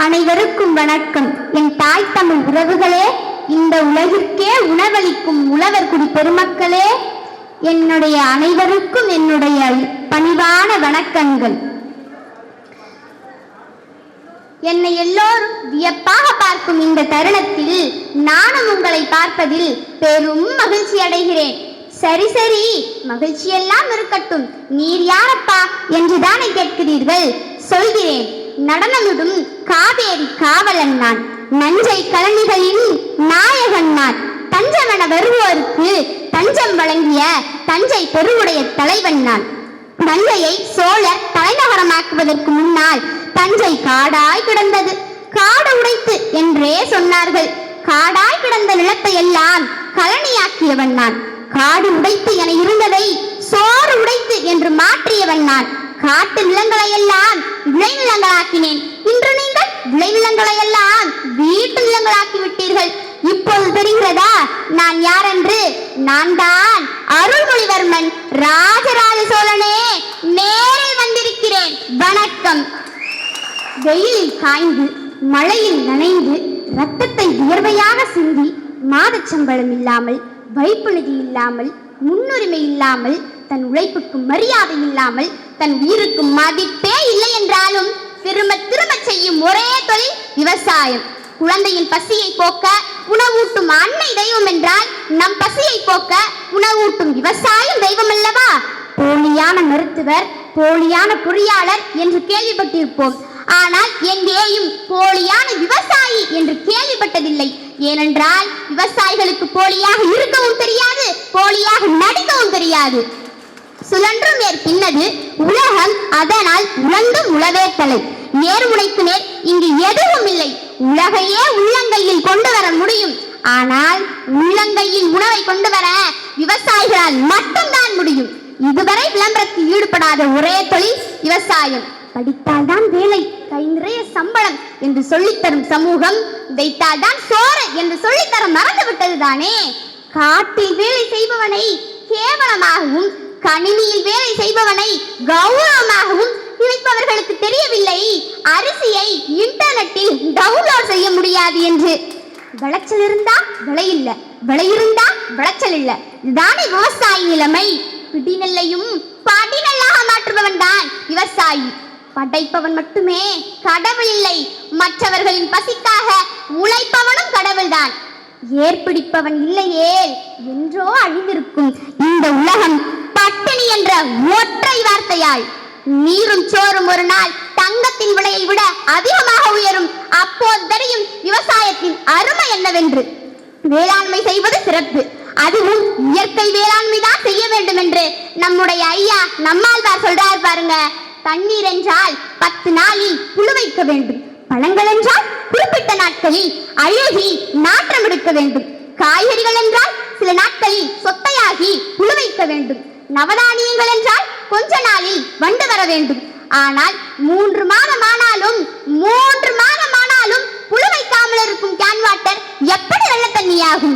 அனைவருக்கும் வணக்கம். என் தாய் தமிழ் உறவுகளே, இந்த உலகிற்கே உணவளிக்கும் உழவர் குடி பெருமக்களே, என்னுடைய அனைவருக்கும் என்னுடைய பணிவான வணக்கங்கள். என்னை எல்லோரும் வியப்பாக பார்க்கும் இந்த தருணத்தில் நானும் உங்களை பார்ப்பதில் பெரும் மகிழ்ச்சி அடைகிறேன். சரி சரி, மகிழ்ச்சியெல்லாம் இருக்கட்டும், நீர் யாரப்பா என்றுதானே கேட்கிறீர்கள். சொல்கிறேன். நடனமிடும் காவேரி காவலன் நான், நஞ்சை கலனிகளின் நாயகன் நான், தஞ்சமென வருவோருக்கு தஞ்சம் வழங்கிய தஞ்சை பெருவுடைய தலைவன் நான். தஞ்சையை சோழர் தலைநகரமாக்குவதற்கு முன்னால் தஞ்சை காடாய் கிடந்தது. காடு உடைத்து என்றே சொன்னார்கள். காடாய் கிடந்த நிலத்தை எல்லாம் கலனியாக்கியவன் நான். காடு உடைத்து என இருந்ததை சோறு உடைத்து என்று மாற்றியவன் நான். காட்டு நிலங்களை எல்லாம் விளைநிலங்களாக்கினேன். இன்று நீங்கள் விளைநிலங்களை எல்லாம் வீட்டு நிலங்களாக்கி விட்டீர்கள். இப்போது தெரிகிறதா நான் யார் என்று? நான் தான் அருள்மொழிவர்மன் ராஜராஜ சோழனே, நேரில் வந்திருக்கிறேன். வணக்கம். வெயிலில் காய்ந்து மழையில் நனைந்து ரத்தத்தை வியர்வையாக சிந்தி மாதச்சம்பளம் இல்லாமல், வைப்பு நிதி இல்லாமல், முன்னுரிமை இல்லாமல், தன் உழைப்புக்கு மரியாதை இல்லாமல், தன் உயிருக்கு மதிப்பே இல்லை என்றாலும் திரும்ப திரும்ப செய்யும் ஒரே தொழில் விவசாயம். குழந்தையின் பசியை போக்க உணவூட்டும் அன்னை தெய்வம் என்றால் நம் பசியை போக்க உணவூட்டும் விவசாயம் தெய்வம் அல்லவா? போலியான மருத்துவர், போலியான பொறியாளர் என்று கேள்விப்பட்டிருப்போம். ஆனால் எங்கேயும் போலியான விவசாயி என்று கேள்விப்பட்டதில்லை. ஏனென்றால் விவசாயிகளுக்கு போலியாக இருக்கவும் தெரியாது, போலியாக நடிக்கவும் தெரியாது. சுழன்றும் நேர் பின்னது உலகம், அதனால் உழந்தும் உழவே தலை. நேர்முனைக்கு நேர் இங்கு எதுவும் இல்லை. உலகையே உள்ளங்கையில் கொண்டு வர முடியும். ஆனால் உள்ளங்கையில் உணவை கொண்டு வர விவசாயிகளால் மட்டும்தான் முடியும். இதுவரை விளம்பரத்தில் ஈடுபடாத ஒரே தொழில் விவசாயம். படித்தால்தான் வேலை, கை நிறைய சம்பளம் என்று சொல்லித்தரும் சமூகம் வைத்தால்தான் சோறு என்று சொல்லித்தர மறந்துவிட்டது தானே. காட்டில் வேலை செய்பவனை கேவலமாகவும், கணினியில் வேலை செய்பவனை கௌரவமாகவும் நினைப்பவர்களுக்கு தெரியவில்லை அரிசியை இன்டர்நெட்டில் டவுன்லோட் செய்ய முடியாது என்று. விளைச்சல் இருந்தா விலை இல்ல, விலை இருந்தா விளைச்சல் இல்ல. இதுதானே விவசாயி நிலைமை. பிடிநெல்லையும் படிநெல்லாக மாற்றுபவன் தான் விவசாயி. படைப்பவன் மட்டுமே கடவுள் இல்லை. மற்றவர்களின் பசிக்காக உழைப்பவனும் கடவுள்தான். ஏற்பிடிப்பவன் இல்லையே என்றோ அழிந்திருக்கும் இந்த உலகம் பட்டினி என்ற ஒற்றை வார்த்தையால். நீரும் சோறும் ஒரு நாள் தங்கத்தின் விலையை விட அதிகமாக உயரும். அப்போது தெரியும் விவசாயத்தின் அருமை என்னவென்று. வேளாண்மை செய்வது சிறப்பு, அதுவும் இயற்கை வேளாண்மை தான் செய்ய வேண்டும் என்று நம்முடைய ஐயா நம்மாழ்வார் சொல்றார் பாருங்க. தண்ணீர் என்றால் 10 நாளில் புழு வைக்க வேண்டும். பழங்கள் என்றால் குறிப்பிட்ட நாட்களில் அழுகி நாற்றம் எடுக்க வேண்டும். காய்கறிகள் என்றால் சில நாட்களில் சொத்தையாகி புழு வைக்க வேண்டும். நவதானியங்கள் என்றால் கொஞ்ச நாளில் வண்டு வர வேண்டும். ஆனால் 3 மாதம் ஆனாலும் புழு வைக்காமல் இருக்கும் கேன் வாட்டர் எப்படி நல்ல தண்ணியாகும்?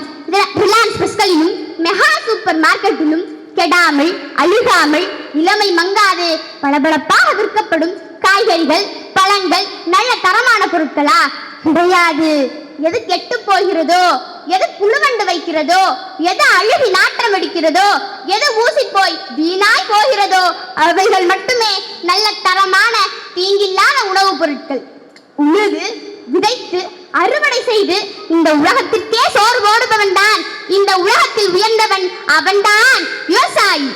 ரிலையன்ஸ் பிஸ்கலிலும் மெகா சூப்பர் மார்க்கெட்டிலும் கெடாமல், அழுகாமல், இளமை மங்காது பளபளப்பாக விற்கப்படும் காய்கறிகள், பழங்கள் நல்ல தரமான பொருட்களா? கிடையாது. எது கெட்டு போகிறதோ, எது புழுவண்டு வைக்கிறதோ, எது அழுகி நாற்றம் அடிக்கிறதோ, எது ஊசி போய் வீணாய் போகிறதோ அவைகள் மட்டுமே நல்ல தரமான தீங்கில்லாத உணவுப் பொருட்கள். உழுது விதைத்து அறுவடை செய்து இந்த உலகத்திற்கே சோறு போடுபவன் தான் இந்த உலகத்தில் உயர்ந்தவன். அவன்தான் விவசாயி.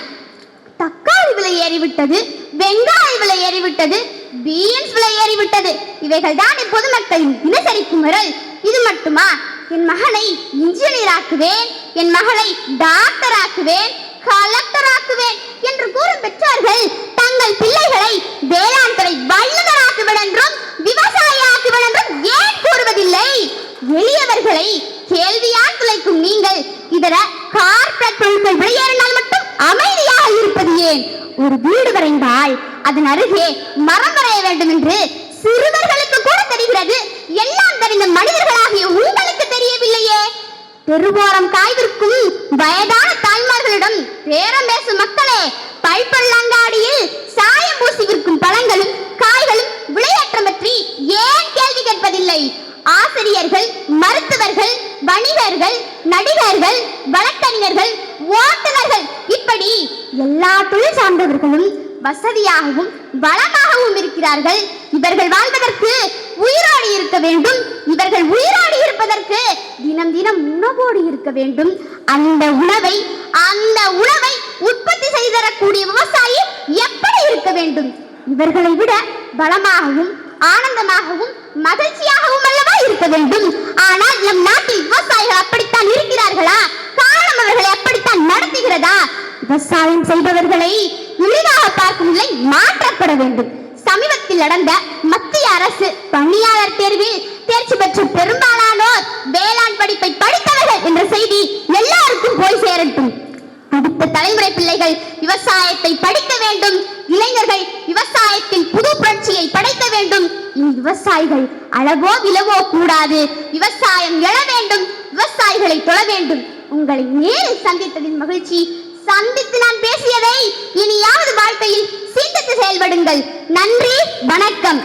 தக்காளி விலை ஏறிவிட்டது, வெங்காய விலை ஏறிவிட்டது, பீன்ஸ் விலை ஏறிவிட்டது. இவைகள் தான் பொதுமக்களின் தினசரி குமுறல். இது மட்டுமா? என் மகனை இன்ஜினியர் ஆக்குவேன், என் மகளை டாக்டர் ஆக்குவேன், கலெக்டர் ஆக்குவேன் என்று கூறும் பெற்றோர்கள் தங்கள் பிள்ளைகளை வேளாண் துறை வல்லுநர் ஆக்குவேன் என்றும் விவசாய ஆக்குவேன் என்றும் ஏன் கூறுவதில்லை? எளியவர்களை கேள்வியால் துளைக்கும் நீங்கள் இதர கார்ப்பரேட் பொருட்கள் விலையேறினால் மட்டும் அமைதியாக இருப்பது ஏன்? ஒரு வீடு வரைந்தால் அதன் அருகே மரம் வரைய வேண்டும் என்று சிறுவர்களுக்கு கூட தெரிகிறது. எல்லாம் தெரிந்த மனிதர்களாகிய உங்களுக்கு தெரியவில்லையே. தெருவோரம் காய்விற்கும் வயதான தாய்மார்களிடம் பேரம் பேசும் மக்களே, பல்பொருள் சாயம் பூசி விற்கும் பழங்களும் காய்களும் விளையாட்டம் பற்றி ஏன் கேள்வி கேட்க ஆசிரியர்கள், மருத்துவர்கள், வணிகர்கள், நடிகர்கள், வழக்கறிஞர்கள், ஓட்டுநர்கள் இப்படி எல்லா தொழில் சார்ந்தவர்களும் வசதியாகவும் வளமாகவும் இருக்கிறார்கள். இவர்கள் வாழ்வதற்கு உயிரோடு இருக்க வேண்டும். இவர்கள் உயிரோடு இருப்பதற்கு தினம் தினம் உணவோடு இருக்க வேண்டும். அந்த உணவை உற்பத்தி செய்து தரக்கூடிய விவசாயி எப்படி இருக்க வேண்டும்? இவர்களை விட பலமாகவும் ஆனந்தமாகவும் மகிழ்ச்சியாகவும் அல்லவா இருக்க வேண்டும். ஆனால் நம் நாட்டில் விவசாயிகள் அப்படித்தான் இருக்கிறார்களா? காலம் அவர்களை அப்படித்தான் நடத்துகிறதா? விவசாயம் செய்பவர்களை எளிதாக பார்க்கும் நிலை மாற்றப்பட வேண்டும். சமீபத்தில் நடந்த மத்திய அரசு பணியாளர் தேர்வில் தேர்ச்சி பெற்ற பெரும்பாலானோர் வேளாண் படிப்பை படித்தவர்கள் என்ற செய்தி எல்லாருக்கும் போய் சேரட்டும். அடுத்த தலைமுறை பிள்ளைகள் விவசாயத்தை படிக்க வேண்டும். இளைஞர்கள் விவசாயத்தில் புது புரட்சியை படைக்க வேண்டும். இனி விவசாயிகள் அளவோ விலவோ கூடாது. விவசாயம் எழ வேண்டும். விவசாயிகளை தொழ வேண்டும். உங்களை நேரில் சந்தித்ததின் மகிழ்ச்சி. சந்தித்து நான் பேசியதை இனியாவது வாழ்க்கையில் சிந்தித்து செயல்படுங்கள். நன்றி, வணக்கம்.